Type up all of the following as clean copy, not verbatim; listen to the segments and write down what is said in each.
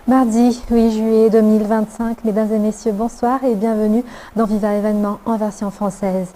Mardi 8 juillet 2025, mesdames et messieurs, bonsoir et bienvenue dans Viva Événement en version française.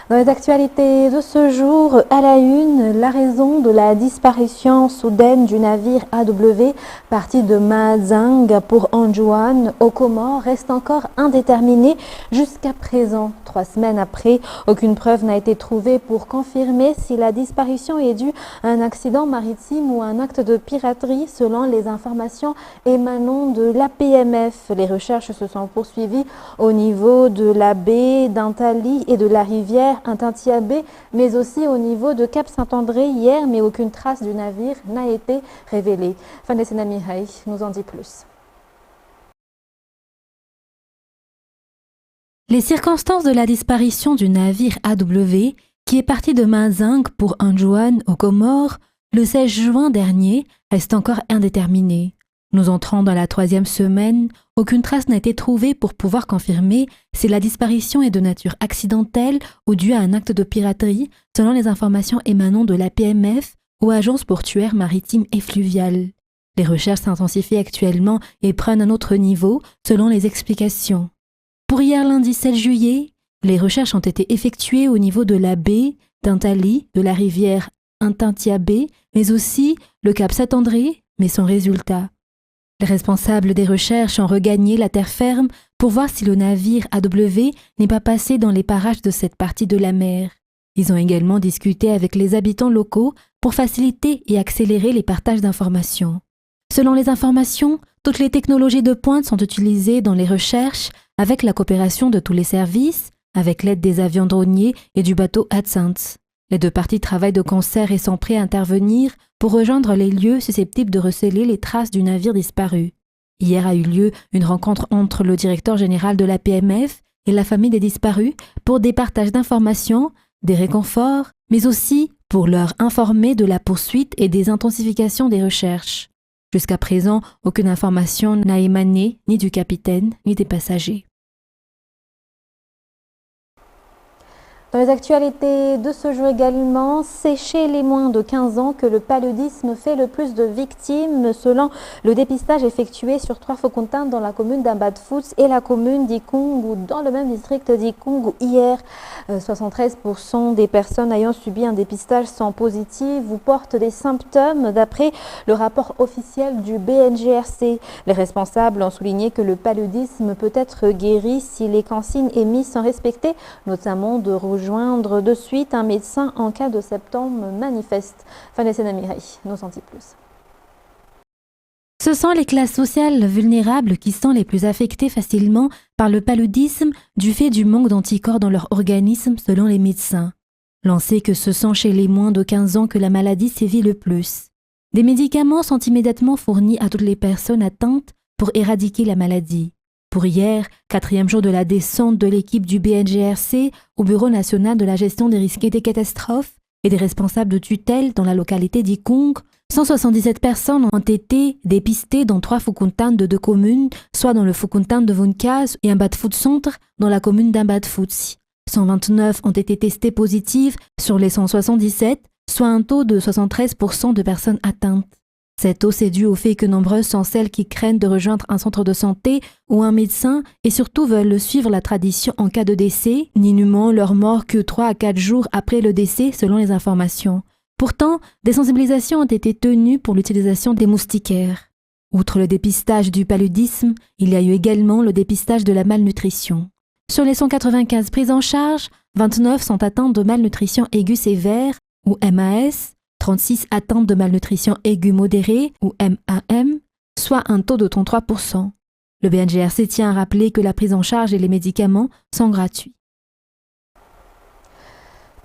Dans les actualités de ce jour, à la une, la raison de la disparition soudaine du navire AW parti de Mazang pour Anjouan aux Comores reste encore indéterminée jusqu'à présent. 3 semaines après, aucune preuve n'a été trouvée pour confirmer si la disparition est due à un accident maritime ou à un acte de piraterie selon les informations émanant de l'APMF. Les recherches se sont poursuivies au niveau de la baie d'Antali et de la rivière Intintia-Baie, mais aussi au niveau de Cap Saint-André hier, mais aucune trace du navire n'a été révélée. Vanessa Mihai nous en dit plus. Les circonstances de la disparition du navire AW, qui est parti de Mazang pour Anjouan aux Comores le 16 juin dernier, restent encore indéterminées. Nous entrons dans la 3e semaine, aucune trace n'a été trouvée pour pouvoir confirmer si la disparition est de nature accidentelle ou due à un acte de piraterie, selon les informations émanant de l'APMF ou Agence portuaire maritime et fluviale. Les recherches s'intensifient actuellement et prennent un autre niveau, selon les explications. Pour hier lundi 7 juillet, les recherches ont été effectuées au niveau de la baie d'Antali, de la rivière Intintia-Baie, mais aussi le cap Saint-André, mais sans résultat. Les responsables des recherches ont regagné la terre ferme pour voir si le navire AW n'est pas passé dans les parages de cette partie de la mer. Ils ont également discuté avec les habitants locaux pour faciliter et accélérer les partages d'informations. Selon les informations, toutes les technologies de pointe sont utilisées dans les recherches avec la coopération de tous les services, avec l'aide des avions droniers et du bateau AdSense. Les deux parties travaillent de concert et sont prêts à intervenir pour rejoindre les lieux susceptibles de receler les traces du navire disparu. Hier a eu lieu une rencontre entre le directeur général de l'APMF et la famille des disparus pour des partages d'informations, des réconforts, mais aussi pour leur informer de la poursuite et des intensifications des recherches. Jusqu'à présent, aucune information n'a émané ni du capitaine ni des passagers. Dans les actualités de ce jour également, c'est chez les moins de 15 ans que le paludisme fait le plus de victimes selon le dépistage effectué sur 3 Fokountane dans la commune d'Ambadfouts et la commune d'Ikungu dans le même district d'Ikungu. Hier, 73% des personnes ayant subi un dépistage sont positives ou portent des symptômes d'après le rapport officiel du BNGRC. Les responsables ont souligné que le paludisme peut être guéri si les consignes émises sont respectées, notamment de rejoindre de suite un médecin en cas de symptômes manifestes. Vanessa Mihai nous en dit plus. Ce sont les classes sociales vulnérables qui sont les plus affectées facilement par le paludisme du fait du manque d'anticorps dans leur organisme selon les médecins. L'on sait que ce sont chez les moins de 15 ans que la maladie sévit le plus. Des médicaments sont immédiatement fournis à toutes les personnes atteintes pour éradiquer la maladie. Pour hier, 4e jour de la descente de l'équipe du BNGRC au Bureau national de la gestion des risques et des catastrophes et des responsables de tutelle dans la localité d'Ikung, 177 personnes ont été dépistées dans 3 Fokountane de 2 communes, soit dans le Fokountane de Vunkaz et Ambadfout Centre dans la commune d'Ambadfouts. 129 ont été testées positives sur les 177, soit un taux de 73% de personnes atteintes. Cette hausse est due au fait que nombreuses sont celles qui craignent de rejoindre un centre de santé ou un médecin et surtout veulent suivre la tradition en cas de décès, n'inhumant leur mort que 3 à 4 jours après le décès selon les informations. Pourtant, des sensibilisations ont été tenues pour l'utilisation des moustiquaires. Outre le dépistage du paludisme, il y a eu également le dépistage de la malnutrition. Sur les 195 prises en charge, 29 sont atteintes de malnutrition aiguë sévère ou MAS, 36 atteintes de malnutrition aiguë modérée ou MAM, soit un taux de 33%. Le BNGRC tient à rappeler que la prise en charge et les médicaments sont gratuits.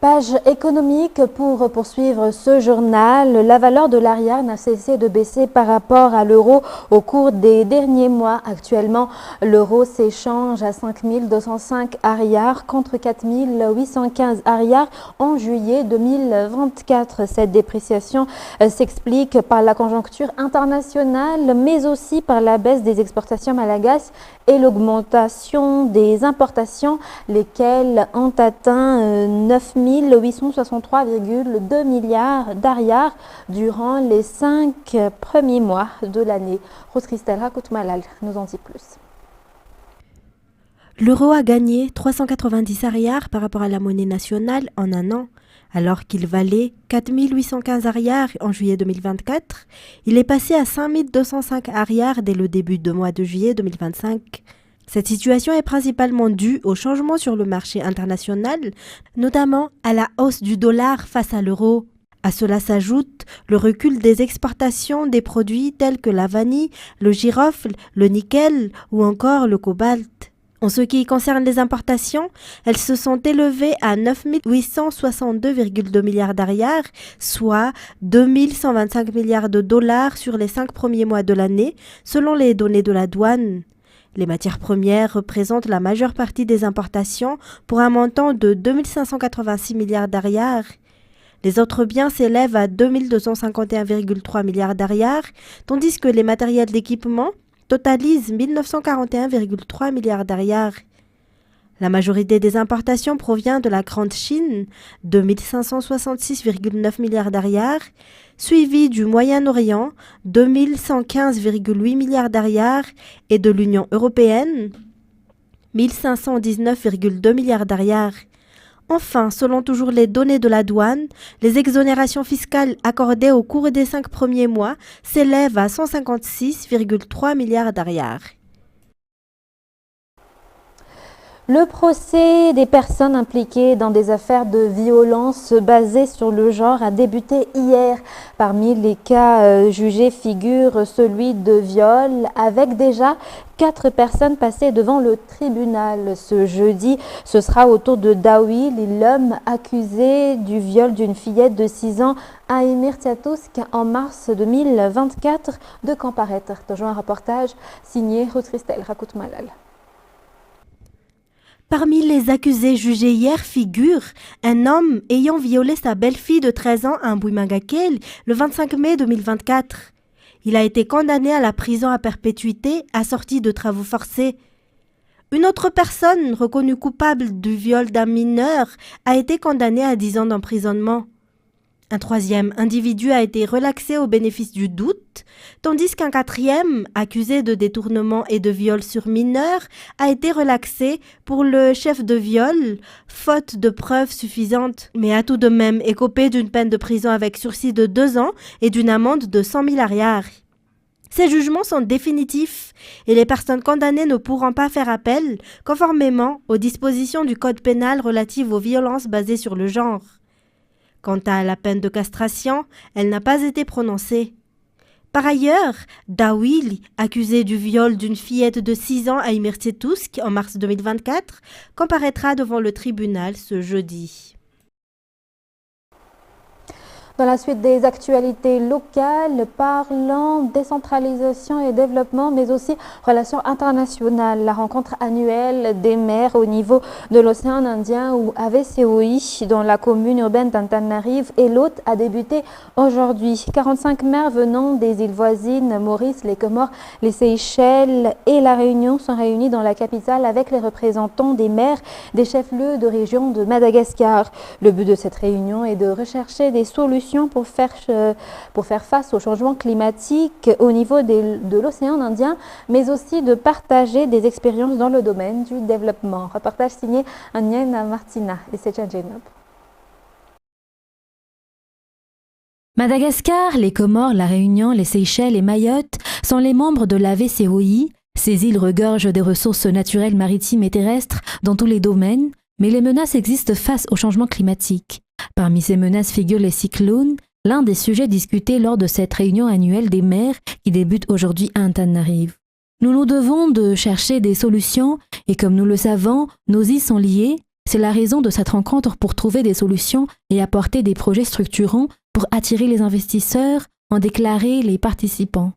Page économique pour poursuivre ce journal. La valeur de l'ariard n'a cessé de baisser par rapport à l'euro au cours des derniers mois. Actuellement, l'euro s'échange à 5 205 ariards contre 4 815 ariards en juillet 2024. Cette dépréciation s'explique par la conjoncture internationale, mais aussi par la baisse des exportations malagasy et l'augmentation des importations, lesquelles ont atteint 9 863,2 milliards d'ariars durant les 5 premiers mois de l'année. Rose Christelle Rakut-Malal nous en dit plus. L'euro a gagné 390 ariars par rapport à la monnaie nationale en un an. Alors qu'il valait 4 815 ariars en juillet 2024, il est passé à 5 205 ariars dès le début du mois de juillet 2025. Cette situation est principalement due aux changements sur le marché international, notamment à la hausse du dollar face à l'euro. À cela s'ajoute le recul des exportations des produits tels que la vanille, le girofle, le nickel ou encore le cobalt. En ce qui concerne les importations, elles se sont élevées à 9 862,2 milliards d'ariars, soit 2 125 milliards de dollars sur les 5 premiers mois de l'année, selon les données de la douane. Les matières premières représentent la majeure partie des importations pour un montant de 2 586 milliards d'ariars. Les autres biens s'élèvent à 2 251,3 milliards d'ariars, tandis que les matériels d'équipement totalise 1941,3 milliards d'ariars. La majorité des importations provient de la Grande Chine, 2566,9 milliards d'ariars, suivi du Moyen-Orient, 2115,8 milliards d'ariars, et de l'Union européenne, 1519,2 milliards d'ariars. Enfin, selon toujours les données de la douane, les exonérations fiscales accordées au cours des 5 premiers mois s'élèvent à 156,3 milliards d'ariars. Le procès des personnes impliquées dans des affaires de violence basées sur le genre a débuté hier. Parmi les cas jugés figure celui de viol, avec déjà 4 personnes passées devant le tribunal. Ce jeudi, ce sera au tour de Dawil, l'homme accusé du viol d'une fillette de 6 ans à Emir Tiatousk en mars 2024, de comparaître. Toujours un reportage signé Ruth Christelle Rakut-Malal. Parmi les accusés jugés hier figure un homme ayant violé sa belle-fille de 13 ans à Mbouimangakel le 25 mai 2024. Il a été condamné à la prison à perpétuité assortie de travaux forcés. Une autre personne reconnue coupable du viol d'un mineur a été condamnée à 10 ans d'emprisonnement. Un 3e individu a été relaxé au bénéfice du doute, tandis qu'un 4e, accusé de détournement et de viol sur mineur, a été relaxé pour le chef de viol, faute de preuves suffisantes, mais a tout de même écopé d'une peine de prison avec sursis de 2 ans et d'une amende de 100 000 ariars. Ces jugements sont définitifs et les personnes condamnées ne pourront pas faire appel, conformément aux dispositions du Code pénal relatives aux violences basées sur le genre. Quant à la peine de castration, elle n'a pas été prononcée. Par ailleurs, Dawil, accusé du viol d'une fillette de 6 ans à Emir Tiatousk en mars 2024, comparaîtra devant le tribunal ce jeudi. Dans la suite des actualités locales, parlant décentralisation et développement, mais aussi relations internationales. La rencontre annuelle des maires au niveau de l'océan Indien ou AVCOI dans la commune urbaine d'Antananarive et l'hôte a débuté aujourd'hui. 45 maires venant des îles voisines, Maurice, les Comores, les Seychelles et la Réunion sont réunis dans la capitale avec les représentants des maires des chefs-lieux de région de Madagascar. Le but de cette réunion est de rechercher des solutions pour faire face au changement climatique au niveau de l'océan Indien, mais aussi de partager des expériences dans le domaine du développement. Reportage signé Aniena Martina et Secha Jenob. Madagascar, les Comores, la Réunion, les Seychelles et Mayotte sont les membres de l'AVCOI. Ces îles regorgent des ressources naturelles maritimes et terrestres dans tous les domaines, mais les menaces existent face au changement climatique. Parmi ces menaces figurent les cyclones, l'un des sujets discutés lors de cette réunion annuelle des maires qui débute aujourd'hui à Antananarive. Nous nous devons de chercher des solutions et comme nous le savons, nos îles sont liées. C'est la raison de cette rencontre pour trouver des solutions et apporter des projets structurants pour attirer les investisseurs, en déclarer les participants.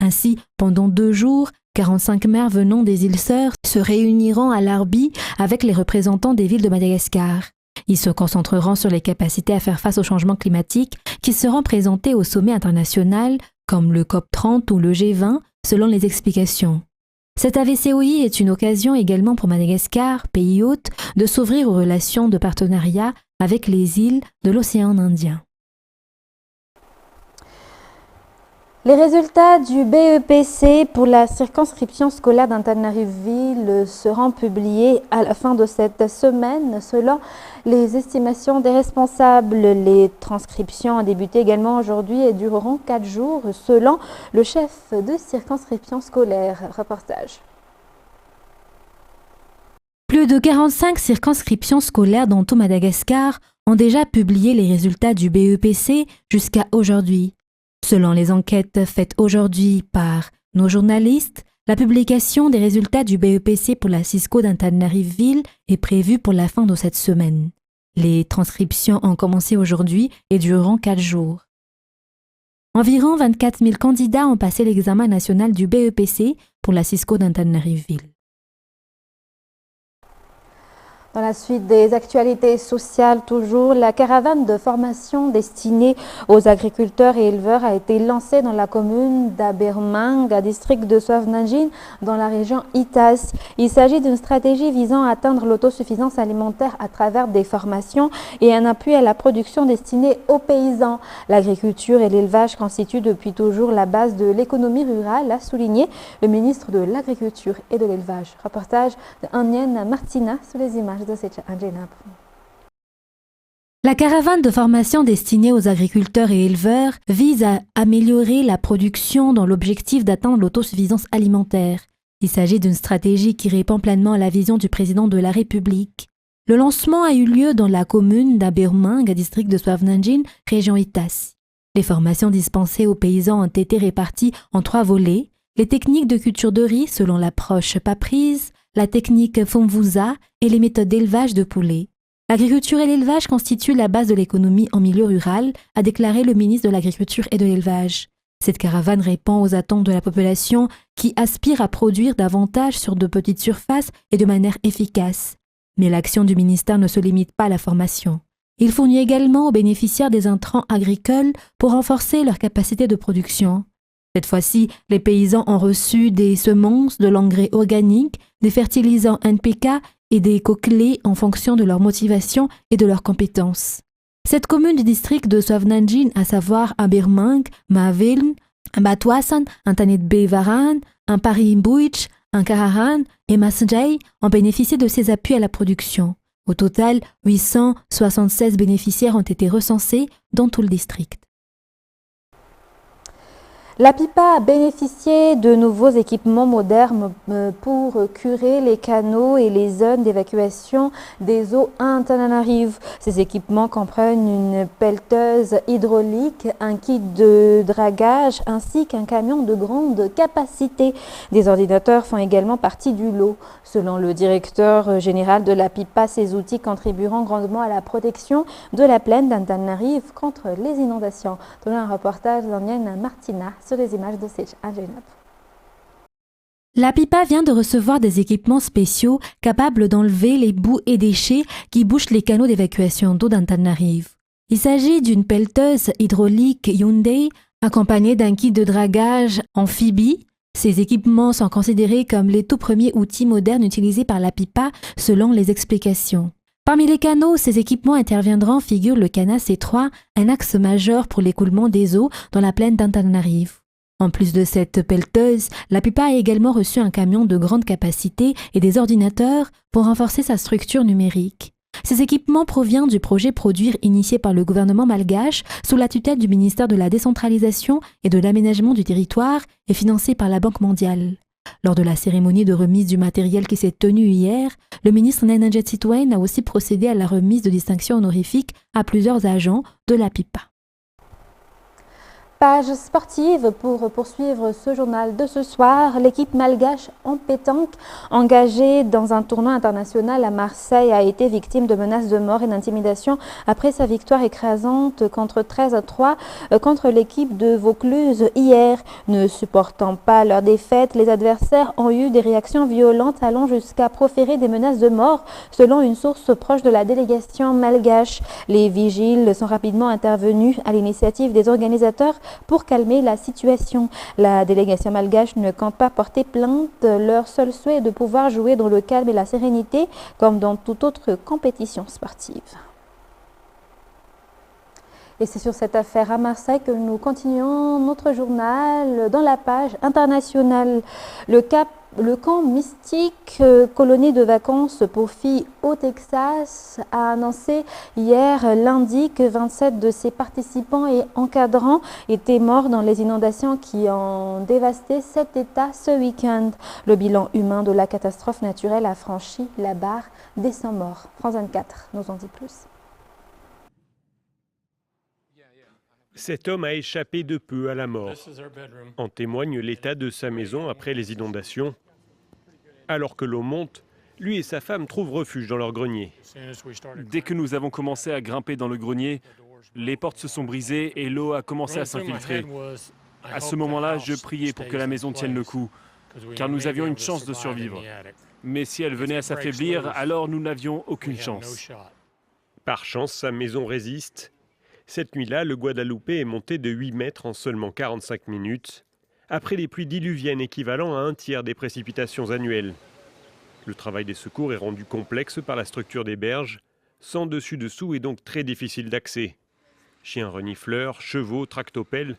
Ainsi, pendant 2 jours, 45 maires venant des îles Sœurs se réuniront à Larbi avec les représentants des villes de Madagascar. Ils se concentreront sur les capacités à faire face au changement climatique qui seront présentés au sommet international comme le COP30 ou le G20 selon les explications. Cette AVCOI est une occasion également pour Madagascar, pays hôte, de s'ouvrir aux relations de partenariat avec les îles de l'océan Indien. Les résultats du BEPC pour la circonscription scolaire d'Antananarivo seront publiés à la fin de cette semaine. Selon les estimations des responsables, les transcriptions ont débuté également aujourd'hui et dureront 4 jours, selon le chef de circonscription scolaire. Reportage. Plus de 45 circonscriptions scolaires dans tout Madagascar ont déjà publié les résultats du BEPC jusqu'à aujourd'hui. Selon les enquêtes faites aujourd'hui par nos journalistes, la publication des résultats du BEPC pour la Cisco d'Antananarivo est prévue pour la fin de cette semaine. Les transcriptions ont commencé aujourd'hui et dureront 4 jours. Environ 24 000 candidats ont passé l'examen national du BEPC pour la Cisco d'Antananarivo. Dans la suite des actualités sociales, toujours, la caravane de formation destinée aux agriculteurs et éleveurs a été lancée dans la commune d'Abermang, district de Souavenagine, dans la région Itas. Il s'agit d'une stratégie visant à atteindre l'autosuffisance alimentaire à travers des formations et un appui à la production destinée aux paysans. L'agriculture et l'élevage constituent depuis toujours la base de l'économie rurale, a souligné le ministre de l'Agriculture et de l'Élevage. Reportage de Anienne Martina sous les images de cette Angelina. La caravane de formation destinée aux agriculteurs et éleveurs vise à améliorer la production dans l'objectif d'atteindre l'autosuffisance alimentaire. Il s'agit d'une stratégie qui répond pleinement à la vision du président de la République. Le lancement a eu lieu dans la commune d'Abermang, district de Souavenagine, région Itas. Les formations dispensées aux paysans ont été réparties en 3 volets: les techniques de culture de riz selon l'approche paprise, la technique Fomvusa et les méthodes d'élevage de poulets. L'agriculture et l'élevage constituent la base de l'économie en milieu rural, a déclaré le ministre de l'Agriculture et de l'Élevage. Cette caravane répond aux attentes de la population qui aspire à produire davantage sur de petites surfaces et de manière efficace. Mais l'action du ministère ne se limite pas à la formation. Il fournit également aux bénéficiaires des intrants agricoles pour renforcer leur capacité de production. Cette fois-ci, les paysans ont reçu des semences, de l'engrais organique, des fertilisants NPK et des coquelets en fonction de leur motivation et de leurs compétences. Cette commune du district de Souavenagine, à savoir Abermang, Maviln, Batuasan, Antanetbe-Varan, Paris-Bouich, Karahan et Masjay, ont bénéficié de ces appuis à la production. Au total, 876 bénéficiaires ont été recensés dans tout le district. La PIPA a bénéficié de nouveaux équipements modernes pour curer les canaux et les zones d'évacuation des eaux à Antananarivo. Ces équipements comprennent une pelleteuse hydraulique, un kit de dragage ainsi qu'un camion de grande capacité. Des ordinateurs font également partie du lot. Selon le directeur général de la PIPA, ces outils contribueront grandement à la protection de la plaine d'Antananarivo contre les inondations. Dans un reportage d'Anienne Martina sur les images de Sech Angelina. La PIPA vient de recevoir des équipements spéciaux capables d'enlever les boues et déchets qui bouchent les canaux d'évacuation d'eau d'Antananarivo. Il s'agit d'une pelleteuse hydraulique Hyundai accompagnée d'un kit de dragage amphibie. Ces équipements sont considérés comme les tout premiers outils modernes utilisés par la PIPA selon les explications. Parmi les canaux, ces équipements interviendront figure le canal C3, un axe majeur pour l'écoulement des eaux dans la plaine d'Antananarivo. En plus de cette pelleteuse, la PIPA a également reçu un camion de grande capacité et des ordinateurs pour renforcer sa structure numérique. Ces équipements proviennent du projet Produire initié par le gouvernement malgache sous la tutelle du ministère de la Décentralisation et de l'Aménagement du Territoire et financé par la Banque mondiale. Lors de la cérémonie de remise du matériel qui s'est tenue hier, le ministre Nainadjet Sitwain a aussi procédé à la remise de distinctions honorifiques à plusieurs agents de la PIPA. Page sportive pour poursuivre ce journal de ce soir. L'équipe malgache en pétanque engagée dans un tournoi international à Marseille a été victime de menaces de mort et d'intimidation après sa victoire écrasante contre 13-3 contre l'équipe de Vaucluse hier. Ne supportant pas leur défaite, les adversaires ont eu des réactions violentes allant jusqu'à proférer des menaces de mort selon une source proche de la délégation malgache. Les vigiles sont rapidement intervenus à l'initiative des organisateurs pour calmer la situation. La délégation malgache ne compte pas porter plainte. Leur seul souhait est de pouvoir jouer dans le calme et la sérénité, comme dans toute autre compétition sportive. Et c'est sur cette affaire à Marseille que nous continuons notre journal dans la page internationale. Le camp mystique, colonie de vacances pour filles au Texas, a annoncé hier lundi que 27 de ses participants et encadrants étaient morts dans les inondations qui ont dévasté cet État ce week-end. Le bilan humain de la catastrophe naturelle a franchi la barre des 100 morts. France 24 nous en dit plus. Cet homme a échappé de peu à la mort. En témoigne l'état de sa maison après les inondations. Alors que l'eau monte, lui et sa femme trouvent refuge dans leur grenier. Dès que nous avons commencé à grimper dans le grenier, les portes se sont brisées et l'eau a commencé à s'infiltrer. À ce moment-là, je priais pour que la maison tienne le coup, car nous avions une chance de survivre. Mais si elle venait à s'affaiblir, alors nous n'avions aucune chance. Par chance, sa maison résiste. Cette nuit-là, le Guadalupe est monté de 8 mètres en seulement 45 minutes, après les pluies diluviennes équivalent à un tiers des précipitations annuelles. Le travail des secours est rendu complexe par la structure des berges, sans dessus-dessous et donc très difficile d'accès. Chiens renifleurs, chevaux, tractopelles,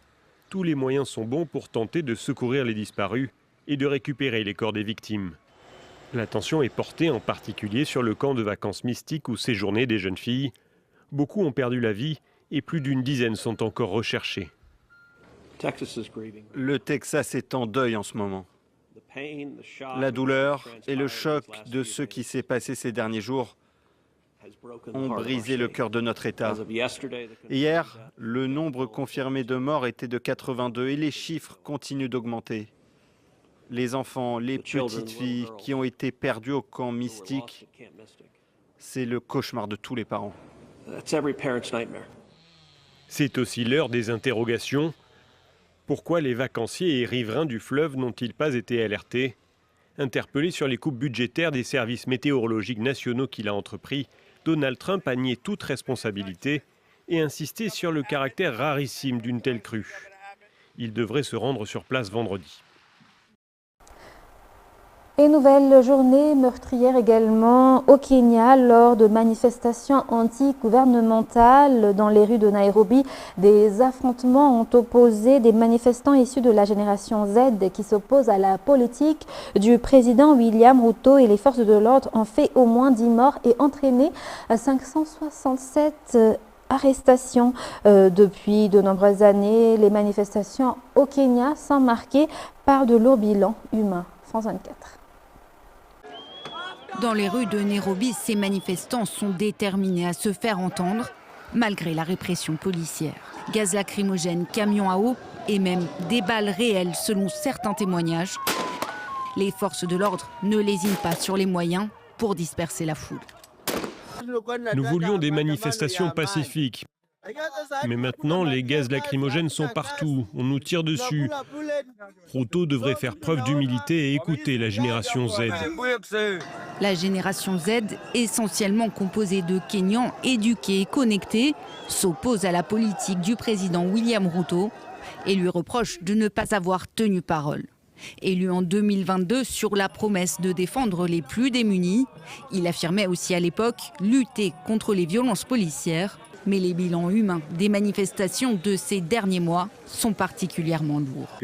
tous les moyens sont bons pour tenter de secourir les disparus et de récupérer les corps des victimes. L'attention est portée en particulier sur le camp de vacances mystiques où séjournaient des jeunes filles. Beaucoup ont perdu la vie et plus d'une dizaine sont encore recherchés. Le Texas est en deuil en ce moment. La douleur et le choc de ce qui s'est passé ces derniers jours ont brisé le cœur de notre État. Hier, le nombre confirmé de morts était de 82 et les chiffres continuent d'augmenter. Les enfants, les petites filles qui ont été perdues au camp mystique, c'est le cauchemar de tous les parents. C'est aussi l'heure des interrogations. Pourquoi les vacanciers et riverains du fleuve n'ont-ils pas été alertés? Interpellé sur les coupes budgétaires des services météorologiques nationaux qu'il a entrepris, Donald Trump a nié toute responsabilité et insisté sur le caractère rarissime d'une telle crue. Il devrait se rendre sur place vendredi. Et nouvelle journée meurtrière également au Kenya lors de manifestations anti-gouvernementales dans les rues de Nairobi. Des affrontements ont opposé des manifestants issus de la génération Z qui s'opposent à la politique du président William Ruto et les forces de l'ordre ont fait au moins 10 morts et entraîné 567 arrestations. Depuis de nombreuses années, les manifestations au Kenya sont marquées par de lourds bilans humains. France 24. Dans les rues de Nairobi, ces manifestants sont déterminés à se faire entendre, malgré la répression policière. Gaz lacrymogène, camions à eau et même des balles réelles selon certains témoignages. Les forces de l'ordre ne lésinent pas sur les moyens pour disperser la foule. Nous voulions des manifestations pacifiques. Mais maintenant, les gaz lacrymogènes sont partout. On nous tire dessus. Ruto devrait faire preuve d'humilité et écouter la génération Z. La génération Z, essentiellement composée de Kenyans éduqués et connectés, s'oppose à la politique du président William Ruto et lui reproche de ne pas avoir tenu parole. Élu en 2022 sur la promesse de défendre les plus démunis, il affirmait aussi à l'époque lutter contre les violences policières. Mais les bilans humains des manifestations de ces derniers mois sont particulièrement lourds.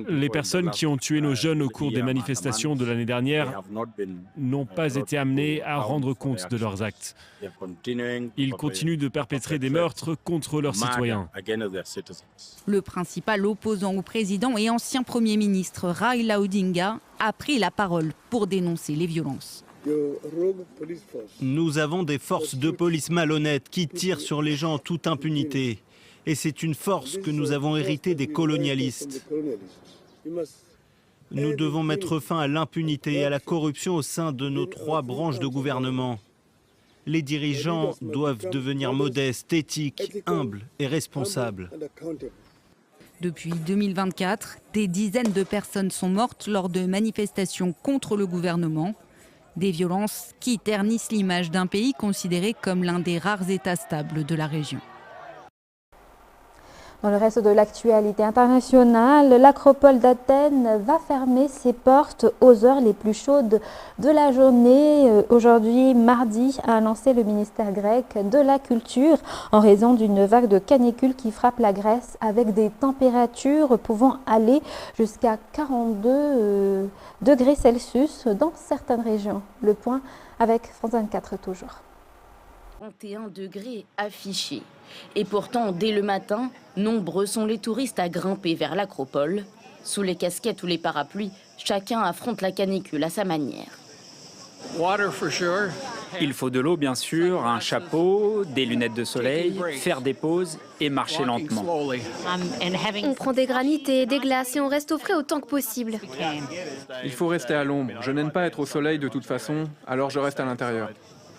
Les personnes qui ont tué nos jeunes au cours des manifestations de l'année dernière n'ont pas été amenées à rendre compte de leurs actes. Ils continuent de perpétrer des meurtres contre leurs citoyens. Le principal opposant au président et ancien Premier ministre Raila Odinga a pris la parole pour dénoncer les violences. Nous avons des forces de police malhonnêtes qui tirent sur les gens en toute impunité. Et c'est une force que nous avons héritée des colonialistes. Nous devons mettre fin à l'impunité et à la corruption au sein de nos 3 branches de gouvernement. Les dirigeants doivent devenir modestes, éthiques, humbles et responsables. Depuis 2024, des dizaines de personnes sont mortes lors de manifestations contre le gouvernement. Des violences qui ternissent l'image d'un pays considéré comme l'un des rares États stables de la région. Dans le reste de l'actualité internationale, l'acropole d'Athènes va fermer ses portes aux heures les plus chaudes de la journée. Aujourd'hui, mardi, a annoncé le ministère grec de la Culture en raison d'une vague de canicule qui frappe la Grèce avec des températures pouvant aller jusqu'à 42 degrés Celsius dans certaines régions. Le point avec France 24 toujours. 31 degrés affichés. Et pourtant, dès le matin, nombreux sont les touristes à grimper vers l'acropole. Sous les casquettes ou les parapluies, chacun affronte la canicule à sa manière. Il faut de l'eau, bien sûr, un chapeau, des lunettes de soleil, faire des pauses et marcher lentement. On prend des granites et des glaces et on reste au frais autant que possible. Il faut rester à l'ombre. Je n'aime pas être au soleil de toute façon, alors je reste à l'intérieur.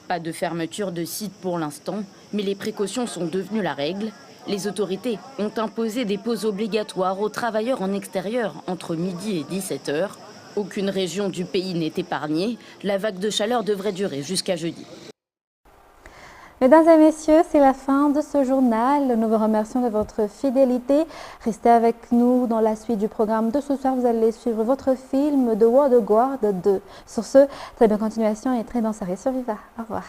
Pas de fermeture de site pour l'instant, mais les précautions sont devenues la règle. Les autorités ont imposé des pauses obligatoires aux travailleurs en extérieur entre midi et 17h. Aucune région du pays n'est épargnée. La vague de chaleur devrait durer jusqu'à jeudi. Mesdames et messieurs, c'est la fin de ce journal. Nous vous remercions de votre fidélité. Restez avec nous dans la suite du programme de ce soir. Vous allez suivre votre film The World of Guard 2. Sur ce, très bonne continuation et très bonne soirée sur Viva. Au revoir.